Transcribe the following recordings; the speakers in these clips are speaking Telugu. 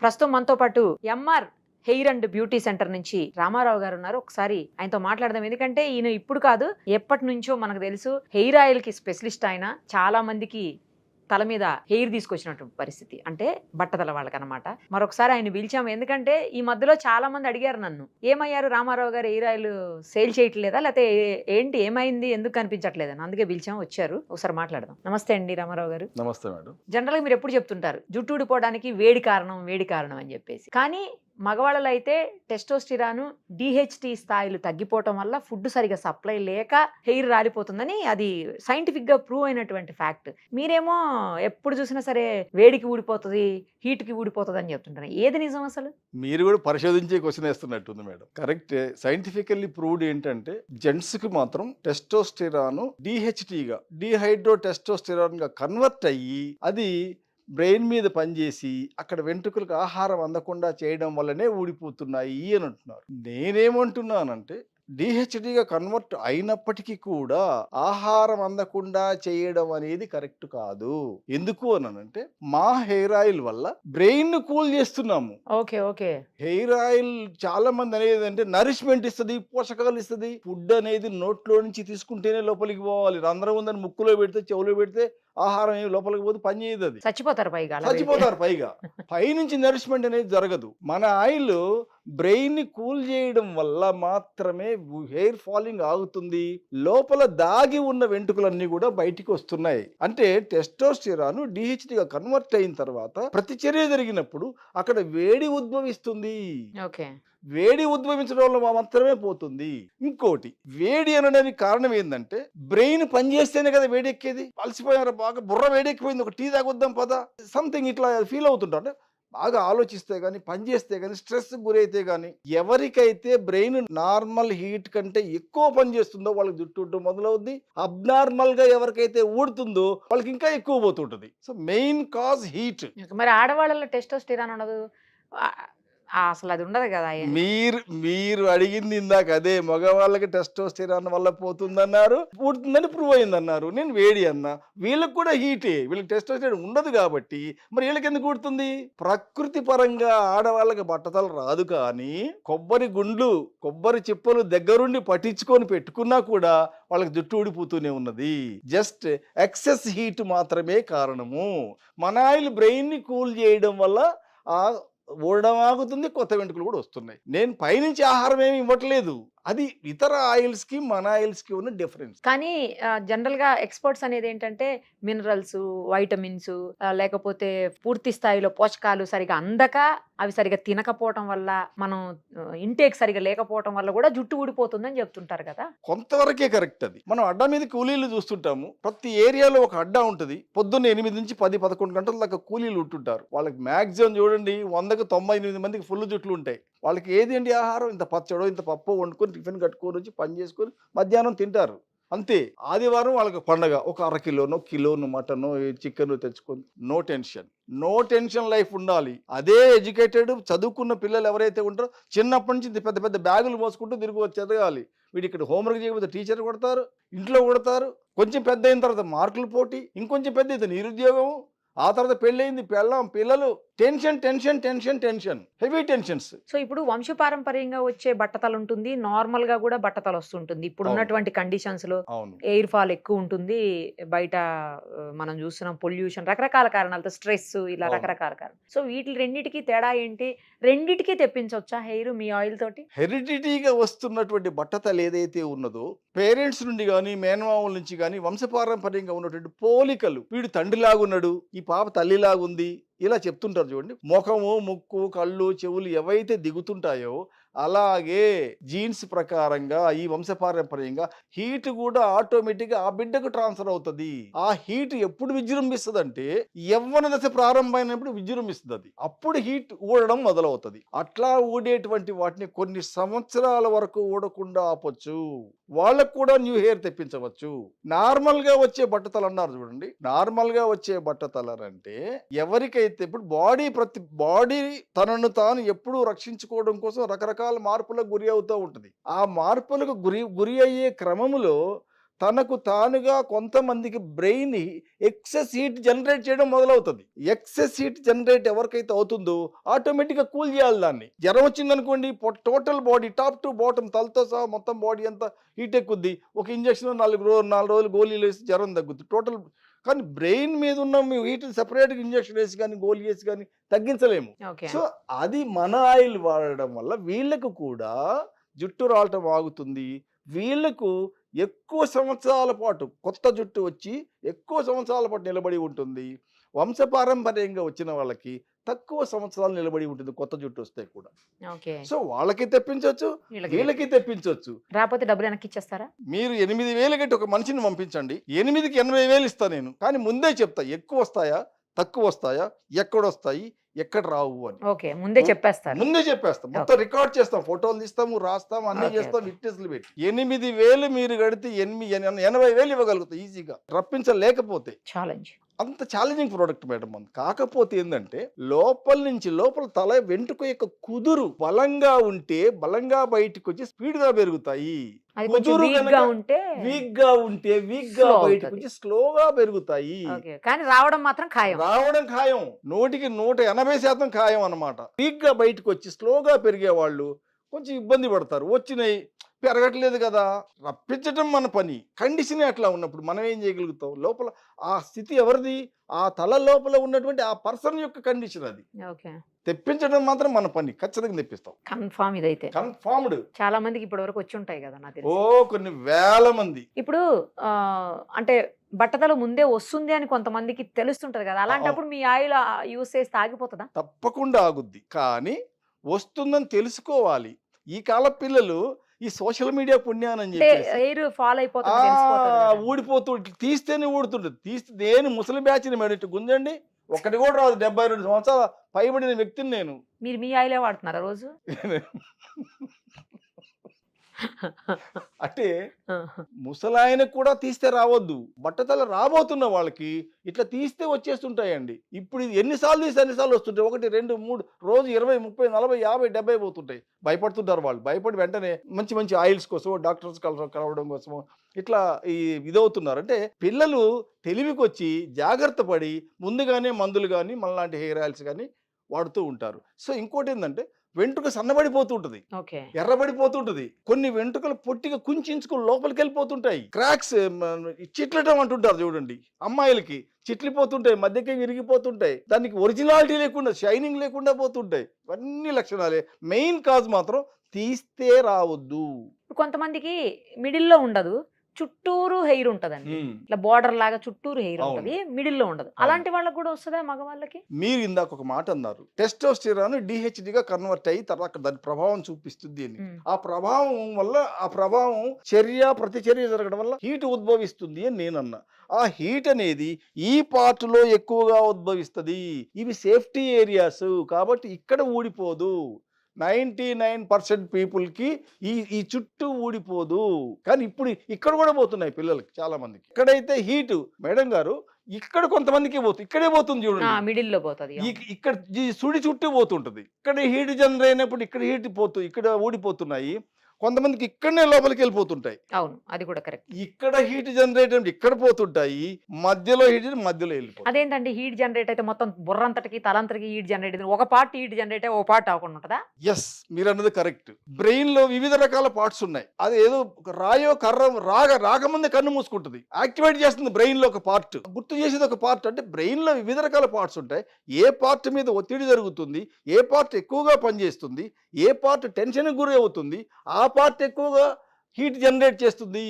ప్రస్తుతం మనతో పాటు MR hair and beauty centre నుంచి రామారావు గారు ఉన్నారు. ఒకసారి ఆయనతో మాట్లాడదాం. ఎందుకంటే ఈయన ఇప్పుడు కాదు, ఎప్పటి నుంచో మనకు తెలుసు హెయిర్ ఆయిల్ కి స్పెషలిస్ట్. ఆయన చాలా మందికి తల మీద హెయిర్ తీసుకొచ్చినటువంటి పరిస్థితి, అంటే బట్టతల వాళ్ళకనమాట. మరొకసారి ఆయన పిలిచాము, ఎందుకంటే ఈ మధ్యలో చాలా మంది అడిగారు నన్ను, ఏమయ్యారు రామారావు గారు, హెయిర్ ఆయిల్ సేల్ చేయట్లేదా, లేకపోతే ఏంటి, ఏమైంది, ఎందుకు కనిపించట్లేదని. అందుకే పిలిచాము, వచ్చారు. ఒకసారి మాట్లాడదాం. నమస్తే అండి రామారావు గారు. నమస్తే మేడం. జనరల్గా మీరు ఎప్పుడు చెప్తుంటారు జుట్టు ఊడిపోవడానికి వేడి కారణం అని చెప్పేసి, కానీ మగవాళ్ళలో అయితే టెస్టోస్టిరాను డిహెచ్టి స్థాయిలు తగ్గిపోవటం వల్ల ఫుడ్ సరిగా సప్లై లేక హెయిర్ రాలిపోతుందని అది సైంటిఫిక్ గా ప్రూవ్ అయినటువంటి ఫ్యాక్ట్. మీరేమో ఎప్పుడు చూసినా సరే వేడికి ఊడిపోతుంది, హీట్ కి ఊడిపోతుంది అని చెప్తుంటారు. ఏది నిజం అసలు? మీరు కూడా పరిశోధించే క్వశ్చన్ వేస్తున్నట్టుంది మేడం. కరెక్ట్. సైంటిఫికల్లీ ప్రూవ్డ్ ఏంటంటే జెంట్స్ కి మాత్రం టెస్టోస్టిరాను డిహెచ్టిగా డిహైడ్రో టెస్టోస్టిరాన్ గా కన్వర్ట్ అయ్యి అది బ్రెయిన్ మీద పనిచేసి అక్కడ వెంట్రుకలకు ఆహారం అందకుండా చేయడం వల్లనే ఊడిపోతున్నాయి అని అంటున్నారు. నేనేమంటున్నానంటే డిహెచ్డిగా కన్వర్ట్ అయినప్పటికీ కూడా ఆహారం అందకుండా చేయడం అనేది కరెక్ట్ కాదు. ఎందుకు అనంటే మా హెయిర్ ఆయిల్ వల్ల బ్రెయిన్ ను కూల్ చేస్తున్నాము. Okay okay. హెయిర్ ఆయిల్ చాలా మంది అనేది అంటే నరిష్మెంట్ ఇస్తుంది, పోషకాలు ఇస్తుంది. ఫుడ్ అనేది నోట్లో నుంచి తీసుకుంటేనే లోపలికి పోవాలి. రంధ్రం ఉందని ముక్కులో పెడితే చెవులో పెడితే ఆహారం ఏమి లోపలికి పోతే పని చేయదు. అది చచ్చిపోతారు పైగా పైనుంచి నరిష్మెంట్ అనేది జరగదు. మన ఆయిల్ బ్రెయిన్ ని కూల్ చేయడం వల్ల మాత్రమే హెయిర్ ఫాలింగ్ ఆగుతుంది. లోపల దాగి ఉన్న వెంట్రుకలన్నీ కూడా బయటికి వస్తున్నాయి. అంటే టెస్టోస్టిరాన్ డిహెచ్డిగా కన్వర్ట్ అయిన తర్వాత ప్రతిచర్య జరిగినప్పుడు అక్కడ వేడి ఉద్భవిస్తుంది. ఓకే. వేడి ఉద్భవించడం వల్ల మాత్రమే పోతుంది. ఇంకోటి, వేడి అనడానికి కారణం ఏంటంటే బ్రెయిన్ పనిచేస్తేనే కదా వేడి ఎక్కేది. అలసిపోయారు బాగా, బుర్ర వేడెక్కిపోయింది, ఒక టీ తాగొద్దాం పదా, సంథింగ్ ఇట్లా ఫీల్ అవుతుంటా. అంటే బాగా ఆలోచిస్తే కానీ, పనిచేస్తే కానీ, స్ట్రెస్ గురైతే కానీ, ఎవరికైతే బ్రెయిన్ నార్మల్ హీట్ కంటే ఎక్కువ పనిచేస్తుందో వాళ్ళకి జుట్టు ఊడటం మొదలవుద్ది. అబ్నార్మల్ గా ఎవరికైతే ఊడుతుందో వాళ్ళకి ఇంకా ఎక్కువ పోతుంటది. So main cause heat. మరి ఆడవాళ్ళలో టెస్టోస్టిరాన్ ఉండదు అసలు, అది ఉండదు కదా. మీరు అడిగింది ఇందాక అదే, మగవాళ్ళకి టెస్టోస్టిరాన్ వల్ల పోతుందన్నారు, పుడుతుందని ప్రూవ్ అయిందన్నారు. నేను వేడి అన్నా. వీళ్ళకి కూడా హీటే, వీళ్ళకి టెస్టోస్టిరాన్ ఉండదు కాబట్టి మరి వీళ్ళకి ఎందుకు పుడుతుంది? ప్రకృతి పరంగా ఆడవాళ్ళకి బట్టతలు రాదు, కానీ కొబ్బరి గుండ్లు, కొబ్బరి చిప్పలు దగ్గరుండి పట్టించుకొని పెట్టుకున్నా కూడా వాళ్ళకి జుట్టు ఊడిపోతూనే ఉన్నది. జస్ట్ ఎక్సెస్ హీట్ మాత్రమే కారణము. మన ఆయిల్ బ్రెయిన్ ని కూల్ చేయడం వల్ల ఆ ఊడడం ఆగుతుంది, కొత్త వెంట్రుకలు కూడా వస్తున్నాయి. నేను పైనుంచి ఆహారం ఏమి ఇవ్వట్లేదు. అది ఇతర ఆయిల్స్ కి మన ఆయిల్స్ కి ఉన్న డిఫరెన్స్. కానీ జనరల్ గా ఎక్స్పర్ట్స్ అనేది ఏంటంటే మినరల్స్, వైటమిన్స్, లేకపోతే పూర్తి స్థాయిలో పోషకాలు సరిగా అందక, అవి సరిగా తినకపోవటం వల్ల, మనం ఇంటేక్ సరిగా లేకపోవటం వల్ల కూడా జుట్టు ఊడిపోతుందని చెప్తుంటారు కదా. కొంతవరకే కరెక్ట్. అది మనం అడ్డా మీద కూలీలు చూస్తుంటాము. ప్రతి ఏరియాలో ఒక అడ్డా ఉంటుంది. పొద్దున్న 8 నుంచి 10-11 గంటల దాకా కూలీలు ఉంటుంటారు. వాళ్ళకి మ్యాక్సిమం చూడండి 100కి 98 మందికి ఫుల్ జుట్లు ఉంటాయి. వాళ్ళకి ఏది అండి ఆహారం? ఇంత పచ్చడో ఇంత పప్పు వండుకొని టిఫిన్ కట్టుకొని వచ్చి పని చేసుకొని మధ్యాహ్నం తింటారు, అంతే. ఆదివారం వాళ్ళకి పండగ, ఒక 1/2 కిలోనో కిలోను మటనో చికెన్ తెచ్చుకొని నో టెన్షన్ లైఫ్ ఉండాలి. అదే ఎడ్యుకేటెడ్ చదువుకున్న పిల్లలు ఎవరైతే ఉంటారో చిన్నప్పటి నుంచి పెద్ద పెద్ద బ్యాగులు మోసుకుంటూ తిరిగి చదవాలి. వీడు ఇక్కడ హోంవర్క్ చేయకపోతే టీచర్ కొడతారు, ఇంట్లో కొడతారు. కొంచెం పెద్ద అయిన తర్వాత మార్కులు పోటీ, ఇంకొంచెం పెద్ద అయితే నిరుద్యోగం, ఆ తర్వాత పెళ్ళయింది, పెళ్ళాం, పిల్లలు, tension tension tension tension, heavy tensions. So ఇప్పుడు వంశపారంపర్యంగా వచ్చే బట్టతలు ఉంటుంది, నార్మల్ గా కూడా బట్టతలు వస్తుంటుంది. ఇప్పుడు ఉన్నటువంటి కండిషన్స్ లో ఎయిర్ ఫాల్ ఎక్కువ ఉంటుంది, బయట మనం చూస్తున్నాం పొల్యూషన్, రకరకాల కారణాలతో, స్ట్రెస్, ఇలా రకరకాల కారణాలు. సో వీటి రెండింటికి తేడా ఏంటి? రెండింటికి తెప్పించవచ్చా హెయిర్ మీ ఆయిల్ తోటి? హెరిడిటీగా వస్తున్నటువంటి బట్టతలు ఏదైతే ఉన్నదో, పేరెంట్స్ నుండి కానీ, మేనమామల నుంచి కానీ, వంశపారంపర్యంగా ఉన్నటువంటి పోలికలు, వీడు తండ్రిలాగున్నాడు, ఈ పాప తల్లిలాగుంది, ఇలా చెప్తుంటారు చూడండి. ముఖము, ముక్కు, కళ్ళు, చెవులు ఏవైతే దిగుతుంటాయో అలాగే జీన్స్ ప్రకారంగా ఈ వంశపారంపర్యంగా హీట్ కూడా ఆటోమేటిక్గా ఆ బిడ్డకు ట్రాన్స్ఫర్ అవుతుంది. ఆ హీట్ ఎప్పుడు విజృంభిస్తుంది అంటే యవ్వన దశ ప్రారంభమైనప్పుడు విజృంభిస్తుంది. అది అప్పుడు హీట్ ఊడడం మొదలవుతుంది. అట్లా ఊడేటువంటి వాటిని కొన్ని సంవత్సరాల వరకు ఊడకుండా ఆపొచ్చు. వాళ్ళకు కూడా న్యూ హెయిర్ తెప్పించవచ్చు. నార్మల్ గా వచ్చే బట్టతలు అన్నారు చూడండి. నార్మల్ గా వచ్చే బట్టతలు అంటే ఎవరికైతే ఇప్పుడు బాడీ తనను తాను ఎప్పుడూ రక్షించుకోవడం కోసం రకరకాల మార్పులకు గురి అవుతూ ఉంటుంది. ఆ మార్పులకు గురి అయ్యే క్రమములో తనకు తానుగా కొంతమందికి బ్రెయిన్ ఎక్సెస్ హీట్ జనరేట్ చేయడం మొదలవుతుంది. ఎక్సెస్ హీట్ జనరేట్ ఎవరికైతే అవుతుందో ఆటోమేటిక్గా కూల్ చేయాలి దాన్ని. జ్వరం వచ్చిందనుకోండి, total body top to bottom తలతో సహా మొత్తం బాడీ అంతా హీట్ ఎక్కుద్ది. ఒక ఇంజక్షన్ 4 రోజులు గోళీలు వేసి జ్వరం తగ్గుద్ది టోటల్. కానీ బ్రెయిన్ మీద ఉన్న హీట్ సెపరేట్గా ఇంజక్షన్ వేసి కానీ గోళీ వేసి కానీ తగ్గించలేము. సో అది మన ఆయిల్ వాడడం వల్ల వీళ్ళకు కూడా జుట్టు రాలటం ఆగుతుంది. వీళ్ళకు ఎక్కువ సంవత్సరాల పాటు కొత్త జుట్టు వచ్చి ఎక్కువ సంవత్సరాల పాటు నిలబడి ఉంటుంది. వంశపారంపర్యంగా వచ్చిన వాళ్ళకి తక్కువ సంవత్సరాలు నిలబడి ఉంటుంది కొత్త జుట్టు వస్తే కూడా. సో వాళ్ళకి తెప్పించవచ్చు, వీళ్ళకి తెప్పించవచ్చు. రాకపోతే డబ్బులు వెనక్కి ఇచ్చేస్తారా? మీరు 8,000 కట్టి ఒక మనిషిని పంపించండి, 8కి 80,000 ఇస్తా నేను. కానీ ముందే చెప్తా ఎక్కువ వస్తాయా తక్కువ వస్తాయా, ఎక్కడొస్తాయి ఎక్కడ రావు అని. ఓకే, ముందే చెప్పేస్తాం. మొత్తం రికార్డ్ చేస్తాం, ఫోటోలు తీస్తాము, రాస్తాము, అన్ని చేస్తాం, విట్నెస్లు పెట్టి. 8,000 మీరు కడితే 80,000 ఇవ్వగలుగుతాం ఈజీగా. రప్పించలేకపోతే ఛాలెంజ్. అంత ఛాలెంజింగ్ ప్రోడక్ట్ మేడం అది. కాకపోతే ఏంటంటే లోపల తల వెంట్రుక యొక్క కుదురు బలంగా ఉంటే బలంగా బయటకు వచ్చి స్పీడ్ గా పెరుగుతాయి. కుదురు వీక్ గా ఉంటే బయటకు వచ్చి స్లోగా పెరుగుతాయి. కానీ రావడం మాత్రం ఖాయం. 100కి 180% ఖాయం అన్నమాట. వీక్ గా బయటకు వచ్చి స్లోగా పెరిగే వాళ్ళు కొంచెం ఇబ్బంది పడతారు. వచ్చినాయి పెరగట్లేదు కదా, రప్పించడం మన పని. కండిషన్ అట్లా ఉన్నప్పుడు మనం ఏం చేయగలుగుతాం? లోపల ఆ స్థితి ఎవరిది? ఆ తల లోపల ఉన్నటువంటి ఆ పర్సన్ యొక్క కండిషన్ అది. తెప్పించడం మాత్రం మన పని, ఖచ్చితంగా తెప్పిస్తాం. కన్ఫర్మ్. ఇదైతే కన్ఫర్మ్డ్. చాలా మందికి ఇప్పటి వరకు వచ్చి ఉంటాయి కదా నాకు తెలిసి. కొన్ని వేల మంది. ఇప్పుడు అంటే బట్టతల ముందే వస్తుంది అని కొంతమందికి తెలుస్తుంటది కదా, అలాంటప్పుడు మీ ఆయిల్ యూస్ చేస్తే ఆగిపోతుందా? తప్పకుండా ఆగుద్ది. కానీ వస్తుందని తెలుసుకోవాలి. ఈ కాల పిల్లలు ఈ సోషల్ మీడియా పుణ్యానని చెప్పి ఫాలో ఊడిపోతూ తీస్తేనే ఊడుతుంటది. తీస్తే దేని ముసలి బ్యాచ్ని మేడం గుంజండి, ఒకటి కూడా రాదు. 72 సంవత్సరాల పైబడిన వ్యక్తిని నేను. మీరు మీ ఆయిలే వాడుతున్నారా రోజు? అంటే ముసలాయనకు కూడా తీస్తే రావద్దు, బట్టతల రాబోతున్న వాళ్ళకి ఇట్లా తీస్తే వచ్చేస్తుంటాయండి. ఇప్పుడు ఇది ఎన్నిసార్లు తీస్తే అన్నిసార్లు వస్తుంటాయి. 1, 2, 3 రోజు 20, 30, 40, 50, 70 పోతుంటాయి. భయపడుతుంటారు వాళ్ళు. భయపడి వెంటనే మంచి ఆయిల్స్ కోసం డాక్టర్స్ కలవడం కోసము ఇట్లా ఇదవుతున్నారు. అంటే పిల్లలు తెలివికి వచ్చి జాగ్రత్త పడి ముందుగానే మందులు కానీ మనలాంటి హెయిర్ ఆయిల్స్ కానీ వాడుతూ ఉంటారు. సో ఇంకోటి ఏంటంటే వెంట్రుక సన్నబడిపోతుంటది, ఎర్రబడిపోతుంటది. కొన్ని వెంట్రుకలు పొట్టిగా కుంచుకుని లోపలికి వెళ్ళిపోతుంటాయి. క్రాక్స్ చిట్లటం అంటుంటారు చూడండి, అమ్మాయిలకి చిట్లిపోతుంటాయి, మధ్యకి విరిగిపోతుంటాయి. దానికి ఒరిజినాలిటీ లేకుండా షైనింగ్ లేకుండా పోతుంటాయి. ఇవన్నీ లక్షణాలే. మెయిన్ కాజ్ మాత్రం తీస్తే రావద్దు. కొంతమందికి మిడిల్లో ఉండదు, చుట్టూరు హెయిర్ ఉంటదండి, ఇట్లా బోర్డర్ లాగా చుట్టూరు హెయిర్ ఉంటది, మిడిల్ లో ఉండదు. అలాంటి వాళ్ళకి కూడా వస్తుందా మగవాళ్ళకి? మీరు ఇందాక ఒక మాట అన్నారు, టెస్టోస్టెరాన్ DHT గా కన్వర్ట్ అయ్యి తర్వాత దాని ప్రభావం చూపిస్తుంది అని. ఆ ప్రభావం ప్రతిచర్య జరగడం వల్ల హీట్ ఉద్భవిస్తుంది అని నేనన్నా. ఆ హీట్ అనేది ఈ పార్ట్ లో ఎక్కువగా ఉద్భవిస్తుంది. ఇవి సేఫ్టీ ఏరియాస్ కాబట్టి ఇక్కడ ఊడిపోదు. 99% పీపుల్కి ఈ చుట్టూ ఊడిపోదు. కానీ ఇప్పుడు ఇక్కడ కూడా పోతున్నాయి పిల్లలకి చాలా మందికి. ఇక్కడైతే హీటు మేడం గారు ఇక్కడ కొంతమందికి పోతుంది, ఇక్కడే పోతుంది చూడండి, మిడిల్ లో పోతుంది. ఇక్కడ సుడి చుట్టూ పోతుంటది. ఇక్కడ హీట్ జనరేట్ అయినప్పుడు ఇక్కడ హీట్ పోతుంది, ఇక్కడ ఊడిపోతున్నాయి. కొంతమందికి ఇక్కడనే లోపలికి వెళ్ళిపోతుంటాయి. అవును, అది కూడా కరెక్ట్. ఇక్కడ హీట్ జనరేట్ అంటే ఇక్కడ పోతుంటాయి, మధ్యలో హీట్ మధ్యలో వెళ్ళిపోతుంది. అదేంటండి హీట్ జనరేట్ అయితే మొత్తం బుర్రంతటికి తలంతటికి హీట్ జనరేట్ అయితే ఒక పార్ట్ హీట్ జనరేట్ అయ్యి ఒక పార్ట్ అవ్వకుండా ఉంటుందా? ఎస్, మీరు అన్నది కరెక్ట్. బ్రెయిన్ లో వివిధ రకాల పార్ట్స్ ఉన్నాయి. అది ఏదో రాయో కర్ర రాకముందే కన్ను మూసుకుంటుంది, యాక్టివేట్ చేస్తుంది బ్రెయిన్ లో ఒక పార్ట్, గుర్తు చేసేది ఒక పార్ట్. అంటే బ్రెయిన్ లో వివిధ రకాల పార్ట్స్ ఉంటాయి. ఏ పార్ట్ మీద ఒత్తిడి జరుగుతుంది, ఏ పార్ట్ ఎక్కువగా పనిచేస్తుంది, ఏ పార్ట్ టెన్షన్ గురి అవుతుంది, ఆ పార్ట్ ఎక్కువగా హీట్ జనరేట్ చేస్తుంది.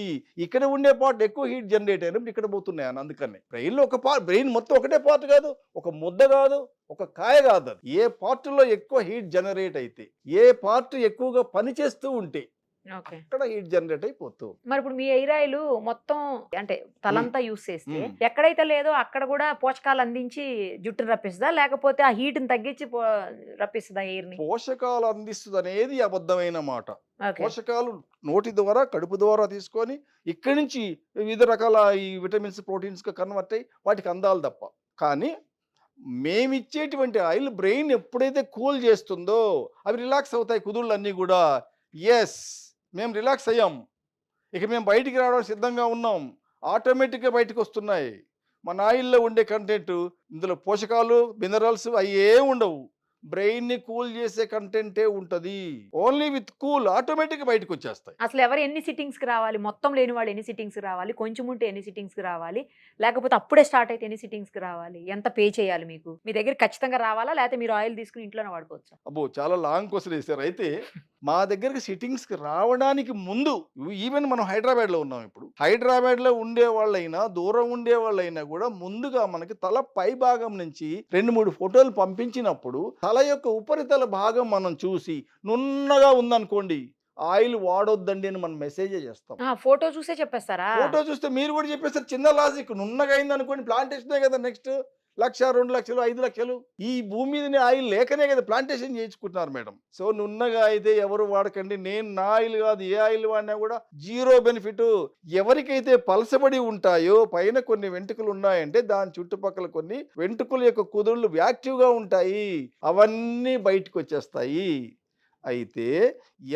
ఇక్కడ ఉండే పార్ట్ ఎక్కువ హీట్ జనరేట్ అయినప్పుడు ఇక్కడ పోతున్నాయి అని. అందుకని బ్రెయిన్లో బ్రెయిన్ మొత్తం ఒకటే పార్ట్ కాదు, ఒక ముద్ద కాదు, ఒక కాయ కాదు. ఏ పార్ట్లో ఎక్కువ హీట్ జనరేట్ అయితే, ఏ పార్ట్ ఎక్కువగా పనిచేస్తూ ఉంటే అక్కడ హీట్ జనరేట్ అయిపోతూ. మరి ఇప్పుడు మీ హెయిర్ ఆయిల్ మొత్తం అంటే తలంతా యూస్ చేస్తే ఎక్కడైతే లేదో అక్కడ కూడా పోషకాలు అందించి జుట్టును రప్పిస్తుందా, లేకపోతే ఆ హీట్ ని తగ్గించి రప్పిస్తుందా హెయిర్ ని? పోషకాలు అందిస్తుంది అనేది అబద్ధమైన మాట. పోషకాలు నోటి ద్వారా కడుపు ద్వారా తీసుకొని ఇక్కడి నుంచి వివిధ రకాల ఈ విటమిన్స్ ప్రోటీన్స్ గా కన్వర్ట్ అయ్యి వాటికి అందాలి తప్ప. కానీ మేమిచ్చేటువంటి ఆయిల్ బ్రెయిన్ ఎప్పుడైతే కూల్ చేస్తుందో అవి రిలాక్స్ అవుతాయి కుదుళ్ళు అన్నీ కూడా. ఎస్, మేము రిలాక్స్ అయ్యాం. ఇక మేము బయటికి రావడానికి సిద్ధంగా ఉన్నాం. ఆటోమేటిక్గా బయటకు వస్తున్నాయి. మన ఆయిల్లో ఉండే కంటెంట్, ఇందులో పోషకాలు, మినరల్స్ అవి ఏం ఉండవు. బ్రెయిన్ని కూల్ చేసే కంటెంటే ఉంటుంది. ఓన్లీ విత్ కూల్ ఆటోమేటిక్గా బయటకు వచ్చేస్తాయి. అసలు ఎవరు ఎన్ని సిట్టింగ్స్కి రావాలి, మొత్తం లేని వాళ్ళు ఎన్ని సిట్టింగ్స్కి రావాలి, కొంచెం ఉంటే ఎన్ని సిట్టింగ్స్కి రావాలి, లేకపోతే అప్పుడే స్టార్ట్ అయితే ఎన్ని సిట్టింగ్స్కి రావాలి, ఎంత పే చేయాలి మీకు, మీ దగ్గర ఖచ్చితంగా రావాలా లేకపోతే మీరు ఆయిల్ తీసుకుని ఇంట్లోనే వాడుకోవచ్చా? అబ్బో, చాలా లాంగ్ క్వశ్చన్ వేశారు. అయితే మా దగ్గరికి సిట్టింగ్స్కి రావడానికి ముందు, ఈవెన్ మనం హైదరాబాద్లో ఉన్నాం. ఇప్పుడు హైదరాబాద్లో ఉండే వాళ్ళైనా, దూరం ఉండే వాళ్ళైనా కూడా ముందుగా మనకి తల పై భాగం నుంచి 2-3 ఫోటోలు పంపించినప్పుడు తల యొక్క ఉపరితల భాగం మనం చూసి నున్నగా ఉందనుకోండి, ఆయిల్ వాడొద్దండి అని మనం మెసేజే చేస్తాం. ఫోటో చూసే చెప్పేస్తారా? ఫోటో చూస్తే మీరు కూడా చెప్పేస్తారు. చిన్న లాజిక్, నున్నగా అయింది అనుకోండి, ప్లాంటేషనే కదా నెక్స్ట్ 1,00,000, 2,00,000, 5,00,000 ఈ భూమి మీదనే ఆయిల్ లేకనే కదా ప్లాంటేషన్ చేయించుకుంటున్నారు మేడం. సో నున్నగా అయితే ఎవరు వాడకండి. నేను నా ఆయిల్ కాదు, ఏ ఆయిల్ వాడినా కూడా జీరో బెనిఫిట్. ఎవరికైతే పలసబడి ఉంటాయో, పైన కొన్ని వెంట్రుకలు ఉన్నాయంటే దాని చుట్టుపక్కల కొన్ని వెంట్రుకల యొక్క కుదురులు యాక్టివ్గా ఉంటాయి, అవన్నీ బయటకు వచ్చేస్తాయి. అయితే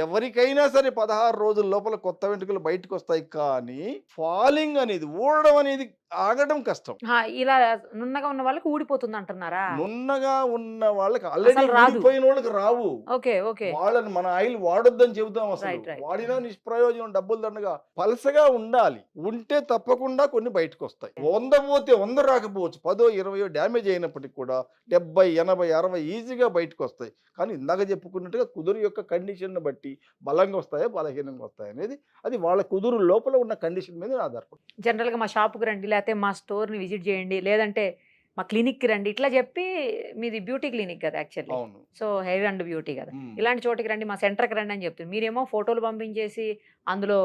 ఎవరికైనా సరే 16 రోజుల లోపల కొత్త వెంట్రుకలు బయటకు వస్తాయి. కానీ ఫాలింగ్ అనేది, ఊడడం అనేది ఆగడం కష్టం. ఇలా నున్నగా ఉన్న వాళ్ళకి ఊడిపోతుంది అంటున్నారా? నున్నగా ఉన్న వాళ్ళకి ఆల్రెడీ అసలు రాదు. ఊడిపోయిన వాళ్ళకి రావు. Okay okay. వాళ్ళని మన ఆయిల్ వాడొద్దని చెబుతాం. అసలు Right, right. వాడినా నిష్ప్రయోజనం, డబ్బులు దండగా. పలసగా ఉండాలి, ఉంటే తప్పకుండా కొన్ని బయటకు వస్తాయి. 100 పోతే 100 రాకపోవచ్చు, 10, 20 డ్యామేజ్ అయినప్పటికీ కూడా 70, 80, 60 ఈజీగా బయటకు వస్తాయి. కానీ ఇందాక చెప్పుకున్నట్టుగా కుదురు యొక్క కండిషన్ బట్టి బలంగా వస్తాయో బలహీనంగా వస్తాయి అనేది అది వాళ్ళ కుదురు లోపల ఉన్న కండిషన్ మీద ఆధారపడి. జనరల్గా మా షాప్కి రండి, లేకపోతే మా స్టోర్ని విజిట్ చేయండి, లేదంటే మా క్లినిక్కి రండి, ఇట్లా చెప్పి మీది బ్యూటీ క్లినిక్ కదా యాక్చువల్లీ. అవును. సో హెయిర్ అండ్ బ్యూటీ కదా, ఇలాంటి చోటికి రండి, మా సెంటర్కి రండి అని చెప్తుంది. మీరేమో ఫోటోలు పంపించేసి అందులో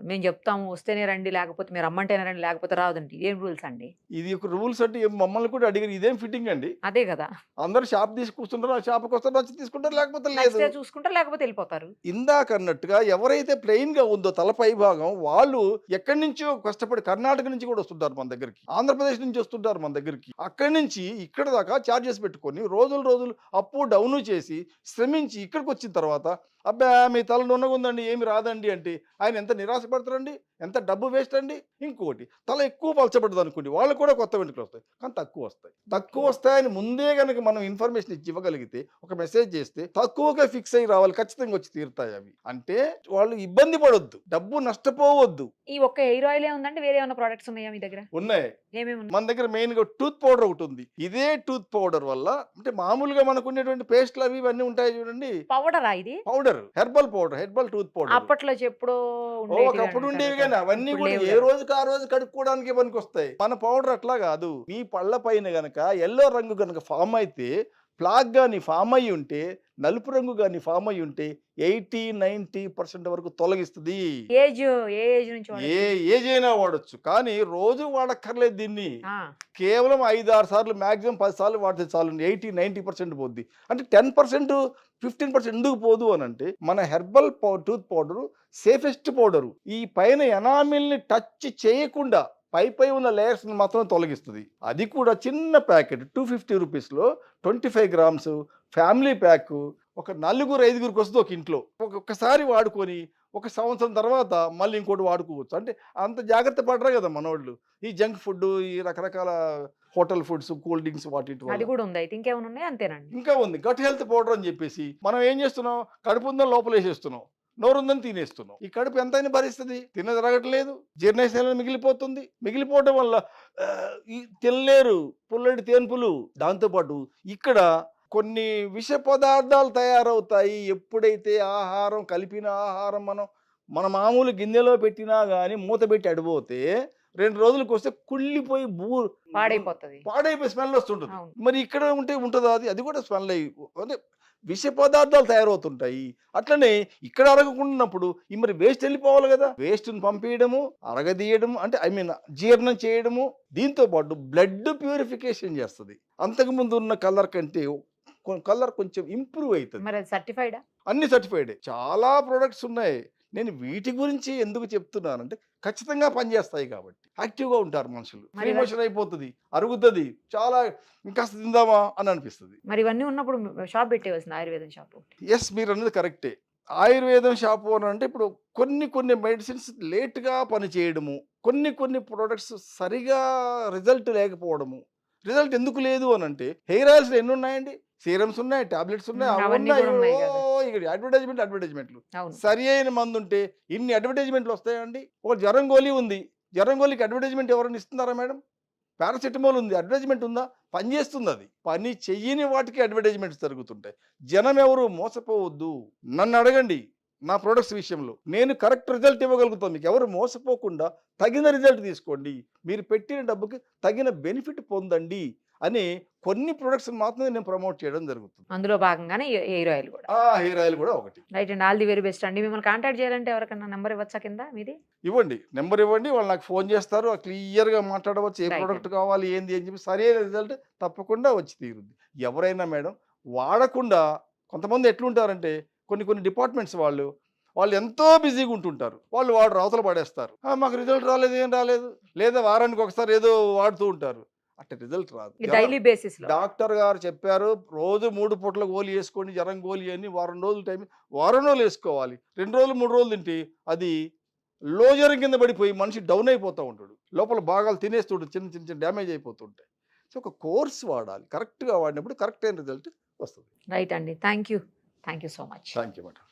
మేము చెప్తాము వస్తేనే రండి, లేకపోతే మీరు రమ్మంటేనే రండి, లేకపోతే రాదండి. ఇదేం రూల్స్ అండి? ఇది ఒక రూల్స్ అంటే మమ్మల్ని కూడా అడిగారు, ఇదేం ఫిట్టింగ్ అండి? అదే కదా, అందరు షాప్ తీసుకొస్తుంటారు, ఆ షాప్కి వస్తారు, వచ్చి తీసుకుంటారు, లేకపోతే నెక్స్ట్ లేదు. డే చూసుకుంటారు, లేకపోతే వెళ్ళిపోతారు. ఇందాక అన్నట్టుగా ఎవరైతే ప్లెయిన్ గా ఉందో తలపై భాగం, వాళ్ళు ఎక్కడి నుంచో కష్టపడి కర్ణాటక నుంచి కూడా వస్తుంటారు మన దగ్గరికి, ఆంధ్రప్రదేశ్ నుంచి వస్తుంటారు మన దగ్గరికి. అక్కడి నుంచి ఇక్కడ దాకా ఛార్జెస్ పెట్టుకొని రోజులు అప్పు డౌను చేసి శ్రమించి ఇక్కడికి వచ్చిన తర్వాత అబ్బా మీ తల నున్నగా ఉందండి, ఏమి రాదండి అంటే ఆయన ఎంత నిరాశపడతారండి, ఎంత డబ్బు వేస్ట్ అండి. ఇంకోటి, తల ఎక్కువ పలచబడ్డది అనుకోండి, వాళ్ళు కూడా కొత్త వెంట్రుకలు వస్తాయి, కానీ తక్కువ వస్తాయని ముందే కనుక మనం ఇన్ఫర్మేషన్ ఇచ్చి ఇవ్వగలిగితే, ఒక మెసేజ్ చేస్తే తక్కువగా ఫిక్స్ అయ్యి రావాలి, ఖచ్చితంగా వచ్చి తీరుతాయి అవి. అంటే వాళ్ళు ఇబ్బంది పడొద్దు, డబ్బు నష్టపోవద్దు. ఈ ఒక్క హెయిర్ ఆయిల్ ఉందంటే వేరే ఏమైనా ప్రొడక్ట్స్ ఉన్నాయా మీ దగ్గర? ఉన్నాయి. ఏమేమి ఉన్నాయి? మన దగ్గర మెయిన్ గా టూత్ పౌడర్ ఒకటి ఉంది. ఇదే టూత్ పౌడర్ వల్ల, అంటే మామూలుగా మనకు ఉండేటువంటి పేస్ట్లు అవి ఇవన్నీ ఉంటాయి చూడండి, పౌడరా ఇది? Powder, herbal powder, herbal tooth powder. అప్పట్లో ఎప్పుడో ఒకప్పుడు ఉండేవి, కానీ అవన్నీ కూడా ఏ రోజుకి ఆ రోజు కడుక్కోవడానికి పనికి వస్తాయి. మన పౌడర్ అట్లా కాదు. మీ పళ్ళ పైన గనక ఎల్లో రంగు గనక ఫామ్ అయితే, ప్లాక్ గాని ఫామ్ అయ్యి ఉంటే, నలుపు రంగు గాని ఫామ్ అయ్యి ఉంటే 80-90% వరకు తొలగిస్తుంది. ఏ ఏజ్ నుంచి ఏ ఏజ్ అయినా వాడచ్చు, కానీ రోజు వాడక్కర్లేదు దీన్ని. కేవలం 5-6 సార్లు, మాక్సిమం 10 సార్లు వాడితే చాలు, 80-90% పోద్ది. అంటే 10%, 15% ఎందుకు పోదు అని అంటే, మన herbal tooth powder safest powder. ఈ పైన ఎనామిల్ని టచ్ చేయకుండా పై ఉన్న లేయర్స్ మాత్రం తొలగిస్తుంది. అది కూడా చిన్న ప్యాకెట్ 250 రూపీస్లో 25 గ్రామ్స్ ఫ్యామిలీ ప్యాక్. ఒక 4-5గురికి వస్తుంది ఒక ఇంట్లో. ఒక్కసారి వాడుకొని 1 సంవత్సరం తర్వాత మళ్ళీ ఇంకోటి వాడుకోవచ్చు. అంటే అంత జాగ్రత్త పడరు కదా మనోళ్ళు, ఈ జంక్ ఫుడ్, ఈ రకరకాల హోటల్ ఫుడ్స్, కూల్ డ్రింక్స్, వాటి అది కూడా ఉంది. అయితే ఇంకేమైనా ఉన్నాయి? అంతేనండి. ఇంకా ఉంది గట్ హెల్త్ పౌడర్ అని చెప్పేసి. మనం ఏం చేస్తున్నాం, కడుపు ఉందని లోపల వేసేస్తున్నాం, నోరుందని తినేస్తున్నాం. ఈ కడుపు ఎంతైనా భరిస్తుంది, తినదరగట్లేదు, జీర్ణశైలం మిగిలిపోతుంది. మిగిలిపోవడం వల్ల తినలేరు, పుల్లటి తేన్పులు. దాంతోపాటు ఇక్కడ కొన్ని విష పదార్థాలు తయారవుతాయి. ఎప్పుడైతే ఆహారం, కలిపిన ఆహారం మన మామూలు గిన్నెలో పెట్టినా కానీ మూత పెట్టి అడిపోతే 2 రోజులకు వస్తే కుళ్ళిపోయి పాడైపోయి స్మెల్ వస్తుంటుంది. మరి ఇక్కడ ఉంటుందా? అది కూడా స్మెల్ అయ్యి, అంటే విష పదార్థాలు తయారవుతుంటాయి. అట్లనే ఇక్కడ అరగకున్నప్పుడు మరి వేస్ట్ వెళ్ళిపోవాలి కదా, వేస్ట్ని పంపించడము, అరగదీయడము, అంటే జీర్ణం చేయడము. దీంతో పాటు బ్లడ్ ప్యూరిఫికేషన్ చేస్తుంది. అంతకుముందు ఉన్న కలర్ కంటే కలర్ కొంచెం ఇంప్రూవ్ అవుతుంది. మరి అది సర్టిఫైడా? అన్ని సర్టిఫైడ్. చాలా ప్రొడక్ట్స్ ఉన్నాయి. నేను వీటి గురించి ఎందుకు చెప్తున్నానంటే, ఖచ్చితంగా పనిచేస్తాయి కాబట్టి. యాక్టివ్గా ఉంటారు మనుషులు, ఎమోషన్ అయిపోతుంది, అరుగుతుంది, చాలా ఇంకా తిందామా అని అనిపిస్తుంది. మరి ఇవన్నీ ఉన్నప్పుడు షాప్ పెట్టేవలసింది, ఆయుర్వేదం షాప్. ఎస్, మీరు అన్నది కరెక్టే. ఆయుర్వేదం షాపు అని అంటే ఇప్పుడు కొన్ని మెడిసిన్స్ లేట్గా పనిచేయడము, కొన్ని ప్రోడక్ట్స్ సరిగా రిజల్ట్ లేకపోవడము. రిజల్ట్ ఎందుకు లేదు అని అంటే హెయిర్ ఆయిల్స్ ఎన్ని ఉన్నాయండి? సీరమ్స్ ఉన్నాయి, టాబ్లెట్స్ ఉన్నాయి, అవి అవన్నీ ఉన్నాయి. కూడా ఉన్నాయి కదా. ఇక్కడ అడ్వర్టైజ్మెంట్లు. అవును. సరి అయిన మందు ఉంటే ఇన్ని అడ్వర్టైజ్మెంట్లు వస్తాయండి? ఒక జ్వరం గోళీ ఉంది, జ్వరం గోళీకి అడ్వర్టైజ్మెంట్ ఎవరైనా ఇస్తున్నారా మేడం? పారాసిటమాల్ ఉంది, అడ్వర్టైజ్మెంట్ ఉందా? పని చేస్తుంది. అది పని చెయ్యని వాటికి అడ్వర్టైజ్మెంట్స్ జరుగుతుంటాయి. జనం ఎవరు మోసపోవద్దు. నన్ను అడగండి నా ప్రొడక్ట్స్ విషయంలో, నేను కరెక్ట్ రిజల్ట్ ఇవ్వగలుగుతాను. మీకు ఎవరు మోసపోకుండా తగిన రిజల్ట్ తీసుకోండి, మీరు పెట్టిన డబ్బుకి తగిన బెనిఫిట్ పొందండి అని కొన్ని ప్రొడక్ట్స్ మాత్రమే నేను ప్రమోట్ చేయడం జరుగుతుంది. అందులో భాగంగానే హెయిర్ ఆయిల్ కూడా. హెయిర్ ఆయిల్ కూడా ఒకటి. రైట్ అండి, ఆల్ ది వెరీ బెస్ట్ అండి. మిమ్మల్ని కాంటాక్ట్ చేయాలంటే ఎవరికైనా నెంబర్ ఇవ్వచ్చా కింద మీది? ఇవ్వండి, నెంబర్ ఇవ్వండి, వాళ్ళు నాకు ఫోన్ చేస్తారు, క్లియర్గా మాట్లాడవచ్చు. ఏ Right. ప్రోడక్ట్ కావాలి ఏంది అని చెప్పి సరైన రిజల్ట్ తప్పకుండా వచ్చి తీరుద్ది. ఎవరైనా మేడం వాడకుండా, కొంతమంది ఎట్లుంటారంటే కొన్ని డిపార్ట్మెంట్స్ వాళ్ళు ఎంతో బిజీగా ఉంటుంటారు. వాళ్ళు అవతల పడేస్తారు. మాకు రిజల్ట్ రాలేదు, ఏం రాలేదు, లేదా వారానికి ఒకసారి ఏదో వాడుతూ ఉంటారు. అట్లా రిజల్ట్ రాదు. డైలీ బేసిస్ లో డాక్టర్ గారు చెప్పారు, రోజు 3 పూట్ల గోళీ వేసుకోండి, జ్వరం గోళీ అని. వారం రోజులు టైం, వారం రోజులు వేసుకోవాలి. 2 రోజులు 3 రోజులు తింటే అది లో జ్వరం కింద పడిపోయి మనిషి డౌన్ అయిపోతూ ఉంటాడు. లోపల భాగాలు తినేస్తుంటాడు, చిన్న డ్యామేజ్ అయిపోతుంటాయి. సో ఒక కోర్స్ వాడాలి, కరెక్ట్గా వాడినప్పుడు కరెక్ట్ అయిన రిజల్ట్ వస్తుంది. రైట్ అండి, thank you so much. Thank you madam.